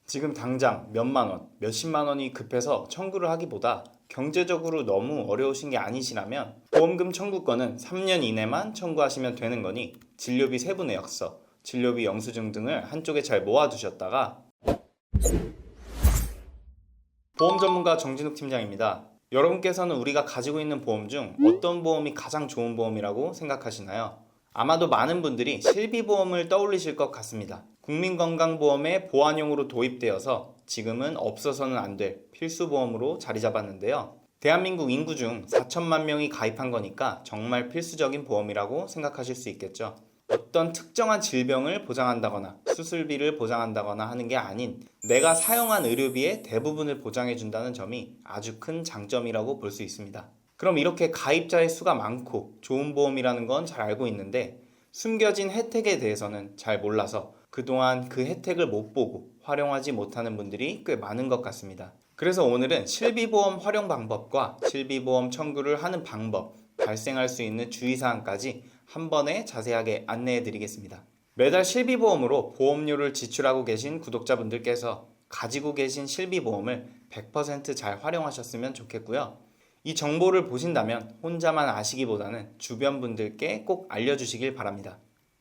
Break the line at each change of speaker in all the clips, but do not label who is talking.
지금 당장 몇만 원, 몇십만 원이 급해서 청구를 하기보다 경제적으로 너무 어려우신 게 아니시라면 보험금 청구권은 3년 이내만 청구하시면 되는 거니 진료비 세부 내역서, 진료비 영수증 등을 한쪽에 잘 모아두셨다가 보험 전문가 정진욱 팀장입니다. 여러분께서는 우리가 가지고 있는 보험 중 어떤 보험이 가장 좋은 보험이라고 생각하시나요? 아마도 많은 분들이 실비보험을 떠올리실 것 같습니다. 국민건강보험의 보완용으로 도입되어서 지금은 없어서는 안 될 필수보험으로 자리 잡았는데요. 대한민국 인구 중 4천만 명이 가입한 거니까 정말 필수적인 보험이라고 생각하실 수 있겠죠. 어떤 특정한 질병을 보장한다거나 수술비를 보장한다거나 하는 게 아닌 내가 사용한 의료비의 대부분을 보장해준다는 점이 아주 큰 장점이라고 볼 수 있습니다. 그럼 이렇게 가입자의 수가 많고 좋은 보험이라는 건 잘 알고 있는데 숨겨진 혜택에 대해서는 잘 몰라서 그동안 그 혜택을 못 보고 활용하지 못하는 분들이 꽤 많은 것 같습니다. 그래서 오늘은 실비보험 활용 방법과 실비보험 청구를 하는 방법, 발생할 수 있는 주의사항까지 한 번에 자세하게 안내해 드리겠습니다. 매달 실비보험으로 보험료를 지출하고 계신 구독자분들께서 가지고 계신 실비보험을 100% 잘 활용하셨으면 좋겠고요. 이 정보를 보신다면 혼자만 아시기보다는 주변 분들께 꼭 알려주시길 바랍니다.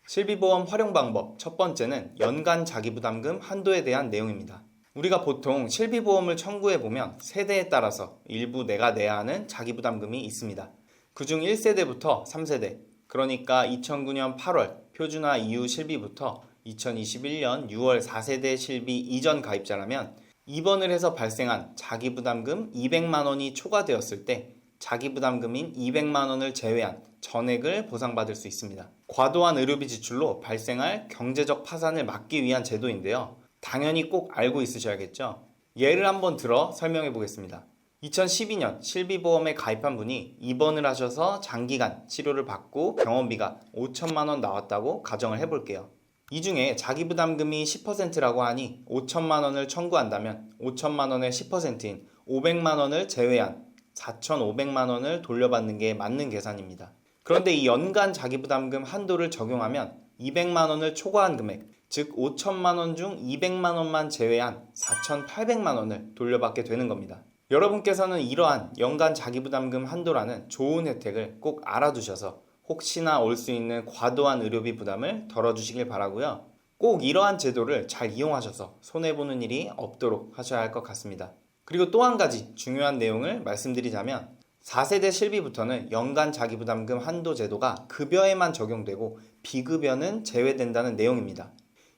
실비보험 활용 방법 첫 번째는 연간 자기부담금 한도에 대한 내용입니다. 우리가 보통 실비보험을 청구해보면 세대에 따라서 일부 내가 내야 하는 자기부담금이 있습니다. 그중 1세대부터 3세대, 그러니까 2009년 8월 표준화 이후 실비부터 2021년 6월 4세대 실비 이전 가입자라면 입원을 해서 발생한 자기부담금 200만원이 초과되었을 때 자기부담금인 200만원을 제외한 전액을 보상받을 수 있습니다. 과도한 의료비 지출로 발생할 경제적 파산을 막기 위한 제도인데요. 당연히 꼭 알고 있으셔야겠죠. 예를 한번 들어 설명해 보겠습니다. 2012년 실비보험에 가입한 분이 입원을 하셔서 장기간 치료를 받고 병원비가 5천만 원 나왔다고 가정을 해볼게요. 이 중에 자기부담금이 10%라고 하니 5천만 원을 청구한다면 5천만 원의 10%인 500만 원을 제외한 4,500만 원을 돌려받는 게 맞는 계산입니다. 그런데 이 연간 자기부담금 한도를 적용하면 200만 원을 초과한 금액, 즉 5천만 원 중 200만 원만 제외한 4,800만 원을 돌려받게 되는 겁니다. 여러분께서는 이러한 연간 자기부담금 한도라는 좋은 혜택을 꼭 알아두셔서 혹시나 올 수 있는 과도한 의료비 부담을 덜어주시길 바라고요. 꼭 이러한 제도를 잘 이용하셔서 손해보는 일이 없도록 하셔야 할 것 같습니다. 그리고 또 한 가지 중요한 내용을 말씀드리자면 4세대 실비부터는 연간 자기부담금 한도 제도가 급여에만 적용되고 비급여는 제외된다는 내용입니다.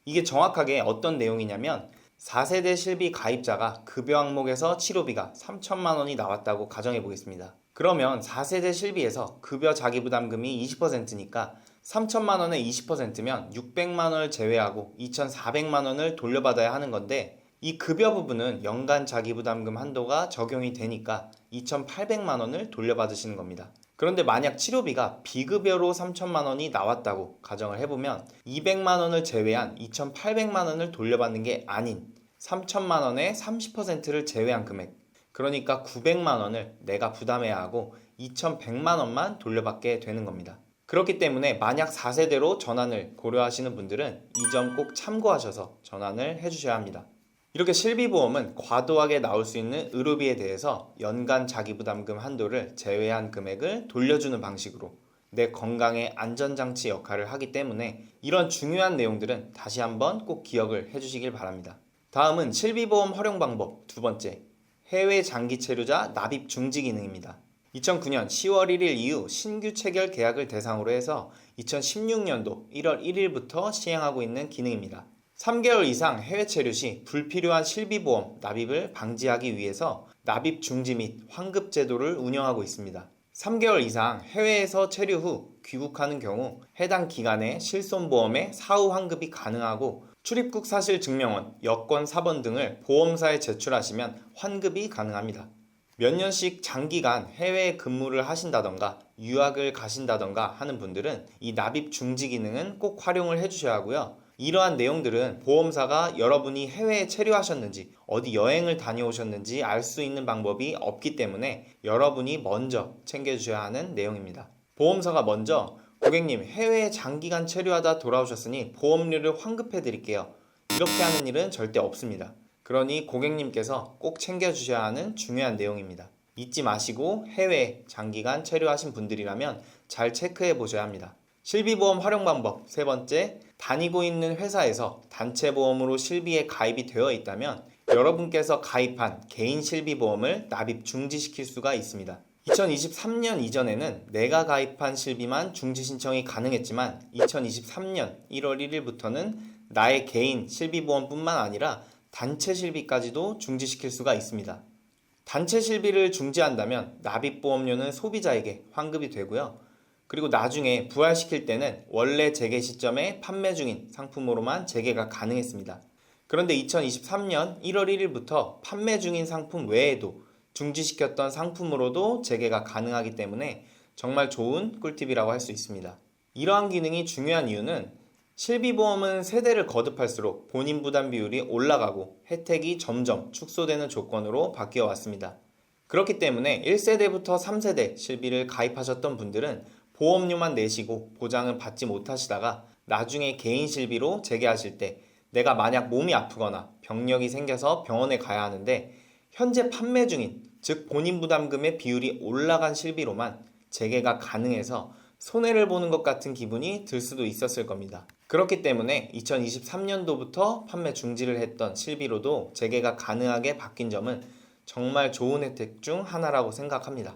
이게 정확하게 어떤 내용이냐면 4세대 실비 가입자가 급여 항목에서 치료비가 3천만 원이 나왔다고 가정해 보겠습니다. 그러면 4세대 실비에서 급여 자기부담금이 20%니까 3천만 원의 20%면 600만 원을 제외하고 2,400만 원을 돌려받아야 하는 건데 이 급여 부분은 연간 자기부담금 한도가 적용이 되니까 2,800만 원을 돌려받으시는 겁니다. 그런데 만약 치료비가 비급여로 3천만 원이 나왔다고 가정을 해보면 200만 원을 제외한 2,800만 원을 돌려받는 게 아닌 3천만 원의 30%를 제외한 금액, 그러니까 900만 원을 내가 부담해야 하고 2,100만 원만 돌려받게 되는 겁니다. 그렇기 때문에 만약 4세대로 전환을 고려하시는 분들은 이 점 꼭 참고하셔서 전환을 해주셔야 합니다. 이렇게 실비보험은 과도하게 나올 수 있는 의료비에 대해서 연간 자기부담금 한도를 제외한 금액을 돌려주는 방식으로 내 건강의 안전장치 역할을 하기 때문에 이런 중요한 내용들은 다시 한번 꼭 기억을 해주시길 바랍니다. 다음은 실비보험 활용 방법 두 번째, 해외 장기 체류자 납입 중지 기능입니다. 2009년 10월 1일 이후 신규 체결 계약을 대상으로 해서 2016년도 1월 1일부터 시행하고 있는 기능입니다. 3개월 이상 해외 체류 시 불필요한 실비보험 납입을 방지하기 위해서 납입 중지 및 환급 제도를 운영하고 있습니다. 3개월 이상 해외에서 체류 후 귀국하는 경우 해당 기간에 실손보험의 사후 환급이 가능하고 출입국 사실 증명원, 여권 사본 등을 보험사에 제출하시면 환급이 가능합니다. 몇 년씩 장기간 해외에 근무를 하신다던가 유학을 가신다던가 하는 분들은 이 납입 중지 기능은 꼭 활용을 해주셔야 하고요. 이러한 내용들은 보험사가 여러분이 해외에 체류하셨는지 어디 여행을 다녀오셨는지 알 수 있는 방법이 없기 때문에 여러분이 먼저 챙겨주셔야 하는 내용입니다. 보험사가 먼저 고객님 해외에 장기간 체류하다 돌아오셨으니 보험료를 환급해 드릴게요. 이렇게 하는 일은 절대 없습니다. 그러니 고객님께서 꼭 챙겨주셔야 하는 중요한 내용입니다. 잊지 마시고 해외에 장기간 체류하신 분들이라면 잘 체크해 보셔야 합니다. 실비보험 활용 방법 세 번째, 다니고 있는 회사에서 단체보험으로 실비에 가입이 되어 있다면 여러분께서 가입한 개인 실비보험을 납입 중지시킬 수가 있습니다. 2023년 이전에는 내가 가입한 실비만 중지 신청이 가능했지만 2023년 1월 1일부터는 나의 개인 실비보험뿐만 아니라 단체 실비까지도 중지시킬 수가 있습니다. 단체 실비를 중지한다면 납입보험료는 소비자에게 환급이 되고요. 그리고 나중에 부활시킬 때는 원래 재개 시점에 판매 중인 상품으로만 재개가 가능했습니다. 그런데 2023년 1월 1일부터 판매 중인 상품 외에도 중지시켰던 상품으로도 재개가 가능하기 때문에 정말 좋은 꿀팁이라고 할 수 있습니다. 이러한 기능이 중요한 이유는 실비보험은 세대를 거듭할수록 본인 부담 비율이 올라가고 혜택이 점점 축소되는 조건으로 바뀌어 왔습니다. 그렇기 때문에 1세대부터 3세대 실비를 가입하셨던 분들은 보험료만 내시고 보장을 받지 못하시다가 나중에 개인 실비로 재개하실 때 내가 만약 몸이 아프거나 병력이 생겨서 병원에 가야 하는데 현재 판매 중인, 즉 본인 부담금의 비율이 올라간 실비로만 재개가 가능해서 손해를 보는 것 같은 기분이 들 수도 있었을 겁니다. 그렇기 때문에 2023년도부터 판매 중지를 했던 실비로도 재개가 가능하게 바뀐 점은 정말 좋은 혜택 중 하나라고 생각합니다.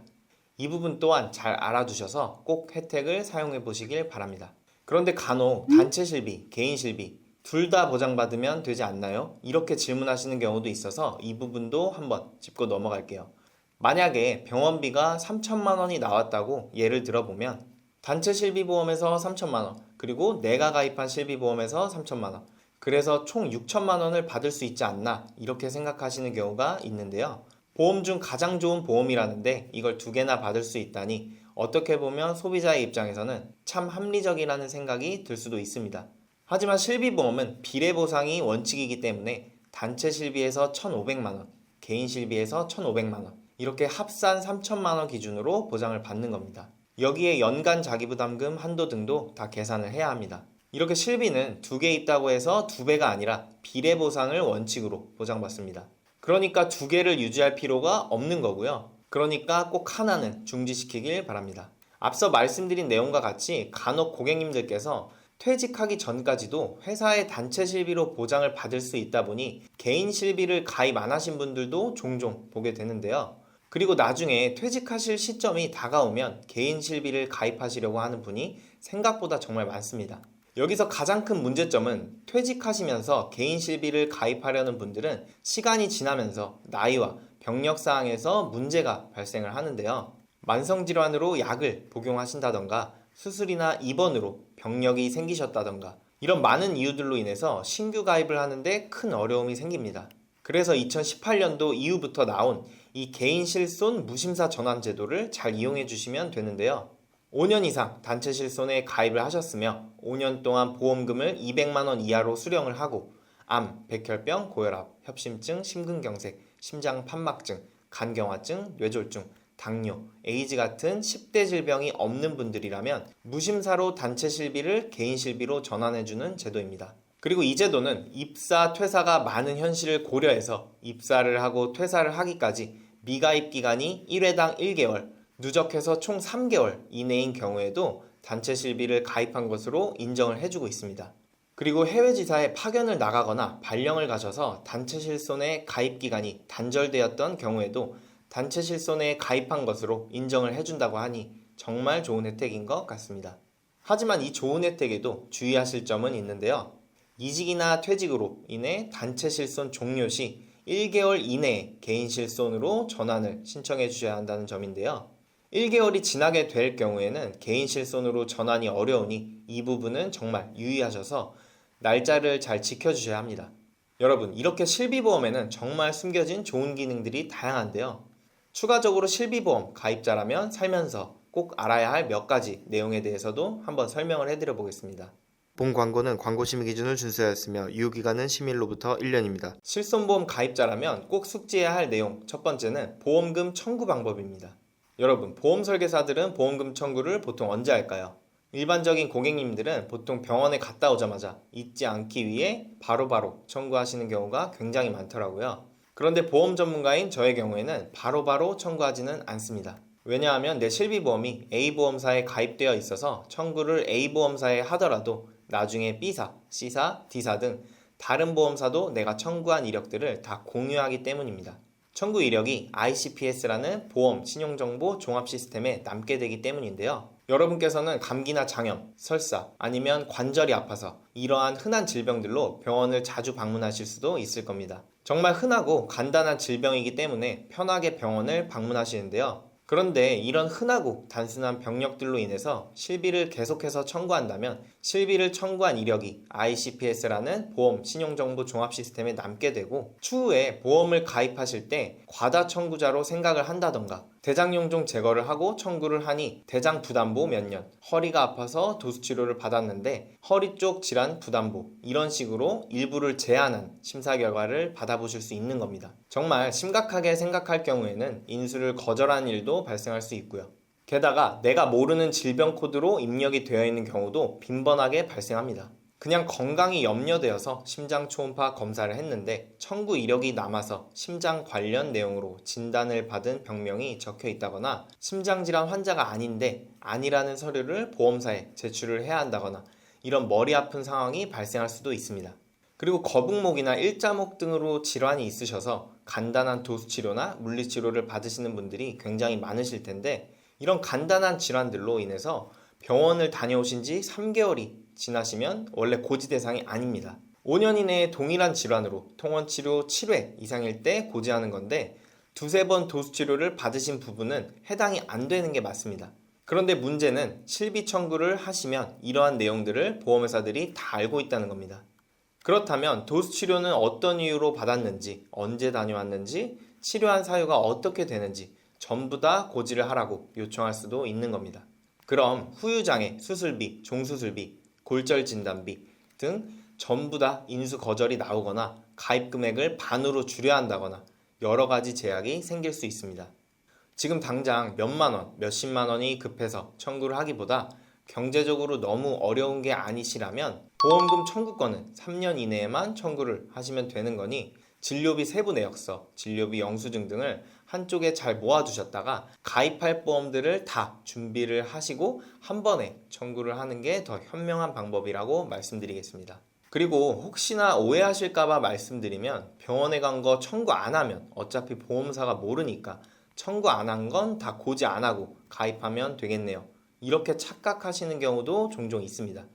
이 부분 또한 잘 알아두셔서 꼭 혜택을 사용해 보시길 바랍니다. 그런데 간혹 단체 실비, 개인 실비 둘 다 보장받으면 되지 않나요? 이렇게 질문하시는 경우도 있어서 이 부분도 한번 짚고 넘어갈게요. 만약에 병원비가 3천만 원이 나왔다고 예를 들어보면 단체 실비보험에서 3천만 원, 그리고 내가 가입한 실비보험에서 3천만 원, 그래서 총 6천만 원을 받을 수 있지 않나 이렇게 생각하시는 경우가 있는데요. 보험 중 가장 좋은 보험이라는데 이걸 두 개나 받을 수 있다니 어떻게 보면 소비자의 입장에서는 참 합리적이라는 생각이 들 수도 있습니다. 하지만 실비보험은 비례보상이 원칙이기 때문에 단체 실비에서 1,500만 원, 개인 실비에서 1,500만 원 이렇게 합산 3천만 원 기준으로 보장을 받는 겁니다. 여기에 연간 자기부담금 한도 등도 다 계산을 해야 합니다. 이렇게 실비는 두 개 있다고 해서 두 배가 아니라 비례보상을 원칙으로 보장받습니다. 그러니까 두 개를 유지할 필요가 없는 거고요. 그러니까 꼭 하나는 중지시키길 바랍니다. 앞서 말씀드린 내용과 같이 간혹 고객님들께서 퇴직하기 전까지도 회사의 단체 실비로 보장을 받을 수 있다 보니 개인 실비를 가입 안 하신 분들도 종종 보게 되는데요. 그리고 나중에 퇴직하실 시점이 다가오면 개인 실비를 가입하시려고 하는 분이 생각보다 정말 많습니다. 여기서 가장 큰 문제점은 퇴직하시면서 개인 실비를 가입하려는 분들은 시간이 지나면서 나이와 병력 사항에서 문제가 발생을 하는데요. 만성질환으로 약을 복용하신다던가 수술이나 입원으로 병력이 생기셨다던가 이런 많은 이유들로 인해서 신규 가입을 하는데 큰 어려움이 생깁니다. 그래서 2018년도 이후부터 나온 이 개인 실손 무심사 전환 제도를 잘 이용해 주시면 되는데요. 5년 이상 단체 실손에 가입을 하셨으며 5년 동안 보험금을 200만 원 이하로 수령을 하고 암, 백혈병, 고혈압, 협심증, 심근경색, 심장판막증, 간경화증, 뇌졸중, 당뇨, 에이즈 같은 10대 질병이 없는 분들이라면 무심사로 단체 실비를 개인 실비로 전환해주는 제도입니다. 그리고 이 제도는 입사, 퇴사가 많은 현실을 고려해서 입사를 하고 퇴사를 하기까지 미가입 기간이 1회당 1개월, 누적해서 총 3개월 이내인 경우에도 단체 실비를 가입한 것으로 인정을 해주고 있습니다. 그리고 해외 지사에 파견을 나가거나 발령을 가셔서 단체 실손의 가입 기간이 단절되었던 경우에도 단체 실손에 가입한 것으로 인정을 해준다고 하니 정말 좋은 혜택인 것 같습니다. 하지만 이 좋은 혜택에도 주의하실 점은 있는데요. 이직이나 퇴직으로 인해 단체 실손 종료 시 1개월 이내에 개인 실손으로 전환을 신청해 주셔야 한다는 점인데요. 1개월이 지나게 될 경우에는 개인 실손으로 전환이 어려우니 이 부분은 정말 유의하셔서 날짜를 잘 지켜주셔야 합니다. 여러분, 이렇게 실비보험에는 정말 숨겨진 좋은 기능들이 다양한데요. 추가적으로 실비보험 가입자라면 살면서 꼭 알아야 할 몇 가지 내용에 대해서도 한번 설명을 해드려 보겠습니다.
본 광고는 광고 심의 기준을 준수하였으며 유효기간은 심의일로부터 1년입니다.
실손보험 가입자라면 꼭 숙지해야 할 내용 첫 번째는 보험금 청구 방법입니다. 여러분, 보험 설계사들은 보험금 청구를 보통 언제 할까요? 일반적인 고객님들은 보통 병원에 갔다 오자마자 잊지 않기 위해 바로바로 청구하시는 경우가 굉장히 많더라고요. 그런데 보험 전문가인 저의 경우에는 바로바로 청구하지는 않습니다. 왜냐하면 내 실비보험이 A보험사에 가입되어 있어서 청구를 A보험사에 하더라도 나중에 B사, C사, D사 등 다른 보험사도 내가 청구한 이력들을 다 공유하기 때문입니다. 청구 이력이 ICPS라는 보험 신용정보 종합 시스템에 남게 되기 때문인데요. 여러분께서는 감기나 장염, 설사 아니면 관절이 아파서 이러한 흔한 질병들로 병원을 자주 방문하실 수도 있을 겁니다. 정말 흔하고 간단한 질병이기 때문에 편하게 병원을 방문하시는데요. 그런데 이런 흔하고 단순한 병력들로 인해서 실비를 계속해서 청구한다면 실비를 청구한 이력이 ICPS라는 보험 신용정보 종합 시스템에 남게 되고 추후에 보험을 가입하실 때 과다 청구자로 생각을 한다던가 대장용종 제거를 하고 청구를 하니 대장 부담보 몇 년, 허리가 아파서 도수치료를 받았는데 허리 쪽 질환 부담보 이런 식으로 일부를 제한한 심사 결과를 받아보실 수 있는 겁니다. 정말 심각하게 생각할 경우에는 인수를 거절하는 일도 발생할 수 있고요. 게다가 내가 모르는 질병 코드로 입력이 되어 있는 경우도 빈번하게 발생합니다. 그냥 건강이 염려되어서 심장 초음파 검사를 했는데 청구 이력이 남아서 심장 관련 내용으로 진단을 받은 병명이 적혀 있다거나 심장질환 환자가 아닌데 아니라는 서류를 보험사에 제출을 해야 한다거나 이런 머리 아픈 상황이 발생할 수도 있습니다. 그리고 거북목이나 일자목 등으로 질환이 있으셔서 간단한 도수치료나 물리치료를 받으시는 분들이 굉장히 많으실 텐데 이런 간단한 질환들로 인해서 병원을 다녀오신 지 3개월이 지나시면 원래 고지 대상이 아닙니다. 5년 이내에 동일한 질환으로 통원치료 7회 이상일 때 고지하는 건데 두세 번 도수치료를 받으신 부분은 해당이 안 되는 게 맞습니다. 그런데 문제는 실비 청구를 하시면 이러한 내용들을 보험회사들이 다 알고 있다는 겁니다. 그렇다면 도수치료는 어떤 이유로 받았는지, 언제 다녀왔는지, 치료한 사유가 어떻게 되는지 전부 다 고지를 하라고 요청할 수도 있는 겁니다. 그럼 후유장애, 수술비, 종수술비, 골절 진단비 등 전부 다 인수 거절이 나오거나 가입 금액을 반으로 줄여야 한다거나 여러 가지 제약이 생길 수 있습니다. 지금 당장 몇만 원, 몇십만 원이 급해서 청구를 하기보다 경제적으로 너무 어려운 게 아니시라면 보험금 청구권은 3년 이내에만 청구를 하시면 되는 거니 진료비 세부 내역서, 진료비 영수증 등을 한쪽에 잘 모아두셨다가 가입할 보험들을 다 준비를 하시고 한 번에 청구를 하는 게 더 현명한 방법이라고 말씀드리겠습니다. 그리고 혹시나 오해하실까봐 말씀드리면 병원에 간 거 청구 안 하면 어차피 보험사가 모르니까 청구 안 한 건 다 고지 안 하고 가입하면 되겠네요. 이렇게 착각하시는 경우도 종종 있습니다.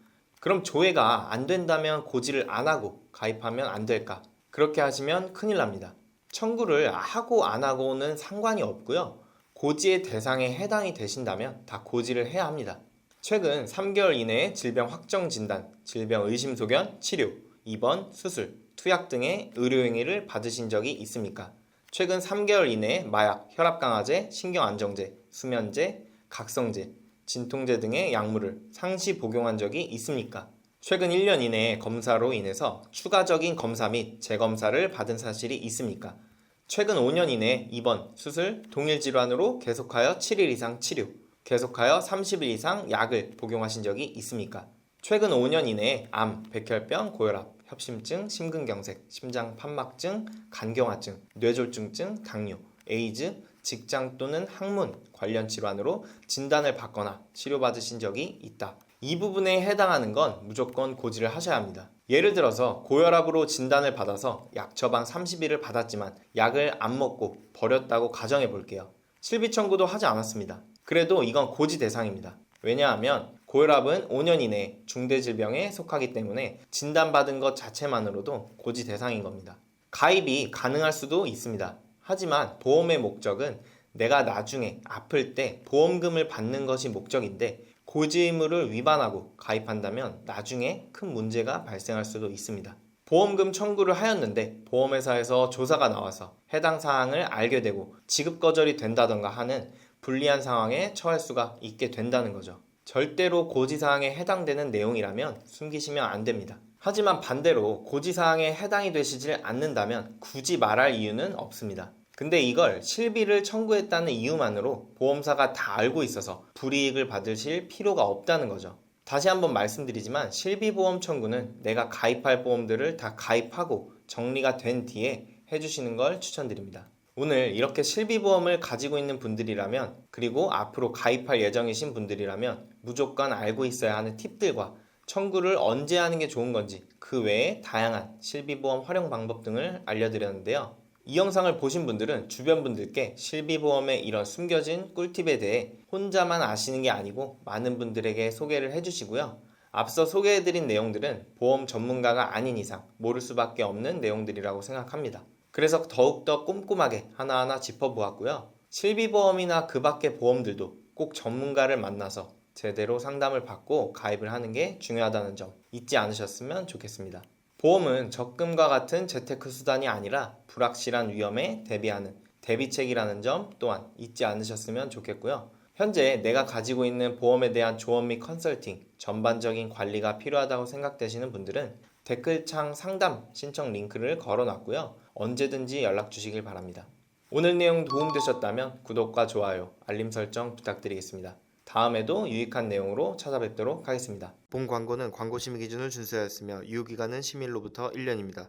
그럼 조회가 안 된다면 고지를 안 하고 가입하면 안 될까? 그렇게 하시면 큰일 납니다. 청구를 하고 안 하고는 상관이 없고요. 고지의 대상에 해당이 되신다면 다 고지를 해야 합니다. 최근 3개월 이내에 질병 확정 진단, 질병 의심 소견, 치료, 입원, 수술, 투약 등의 의료 행위를 받으신 적이 있습니까? 최근 3개월 이내에 마약, 혈압 강화제, 신경 안정제, 수면제, 각성제, 진통제 등의 약물을 상시 복용한 적이 있습니까? 최근 1년 이내에 검사로 인해서 추가적인 검사 및 재검사를 받은 사실이 있습니까? 최근 5년 이내에 입원, 수술, 동일 질환으로 계속하여 7일 이상 치료, 계속하여 30일 이상 약을 복용하신 적이 있습니까? 최근 5년 이내에 암, 백혈병, 고혈압, 협심증, 심근경색, 심장판막증, 간경화증, 뇌졸중증, 당뇨, 에이즈, 직장 또는 학문 관련 질환으로 진단을 받거나 치료받으신 적이 있다. 이 부분에 해당하는 건 무조건 고지를 하셔야 합니다. 예를 들어서 고혈압으로 진단을 받아서 약 처방 30일을 받았지만 약을 안 먹고 버렸다고 가정해 볼게요. 실비 청구도 하지 않았습니다. 그래도 이건 고지 대상입니다. 왜냐하면 고혈압은 5년 이내에 중대질병에 속하기 때문에 진단받은 것 자체만으로도 고지 대상인 겁니다. 가입이 가능할 수도 있습니다. 하지만 보험의 목적은 내가 나중에 아플 때 보험금을 받는 것이 목적인데 고지 의무를 위반하고 가입한다면 나중에 큰 문제가 발생할 수도 있습니다. 보험금 청구를 하였는데 보험회사에서 조사가 나와서 해당 사항을 알게 되고 지급 거절이 된다던가 하는 불리한 상황에 처할 수가 있게 된다는 거죠. 절대로 고지사항에 해당되는 내용이라면 숨기시면 안 됩니다. 하지만 반대로 고지사항에 해당이 되시질 않는다면 굳이 말할 이유는 없습니다. 근데 이걸 실비를 청구했다는 이유만으로 보험사가 다 알고 있어서 불이익을 받으실 필요가 없다는 거죠. 다시 한번 말씀드리지만 실비보험 청구는 내가 가입할 보험들을 다 가입하고 정리가 된 뒤에 해주시는 걸 추천드립니다. 오늘 이렇게 실비보험을 가지고 있는 분들이라면, 그리고 앞으로 가입할 예정이신 분들이라면 무조건 알고 있어야 하는 팁들과 청구를 언제 하는 게 좋은 건지, 그 외에 다양한 실비보험 활용 방법 등을 알려드렸는데요. 이 영상을 보신 분들은 주변 분들께 실비보험의 이런 숨겨진 꿀팁에 대해 혼자만 아시는 게 아니고 많은 분들에게 소개를 해주시고요. 앞서 소개해드린 내용들은 보험 전문가가 아닌 이상 모를 수밖에 없는 내용들이라고 생각합니다. 그래서 더욱더 꼼꼼하게 하나하나 짚어보았고요. 실비보험이나 그 밖의 보험들도 꼭 전문가를 만나서 제대로 상담을 받고 가입을 하는 게 중요하다는 점 잊지 않으셨으면 좋겠습니다. 보험은 적금과 같은 재테크 수단이 아니라 불확실한 위험에 대비하는 대비책이라는 점 또한 잊지 않으셨으면 좋겠고요. 현재 내가 가지고 있는 보험에 대한 조언 및 컨설팅, 전반적인 관리가 필요하다고 생각되시는 분들은 댓글창 상담 신청 링크를 걸어놨고요. 언제든지 연락 주시길 바랍니다. 오늘 내용 도움되셨다면 구독과 좋아요, 알림 설정 부탁드리겠습니다. 다음에도 유익한 내용으로 찾아뵙도록 하겠습니다.
본 광고는 광고 심의 기준을 준수하였으며 유효기간은 심의일로부터 1년입니다.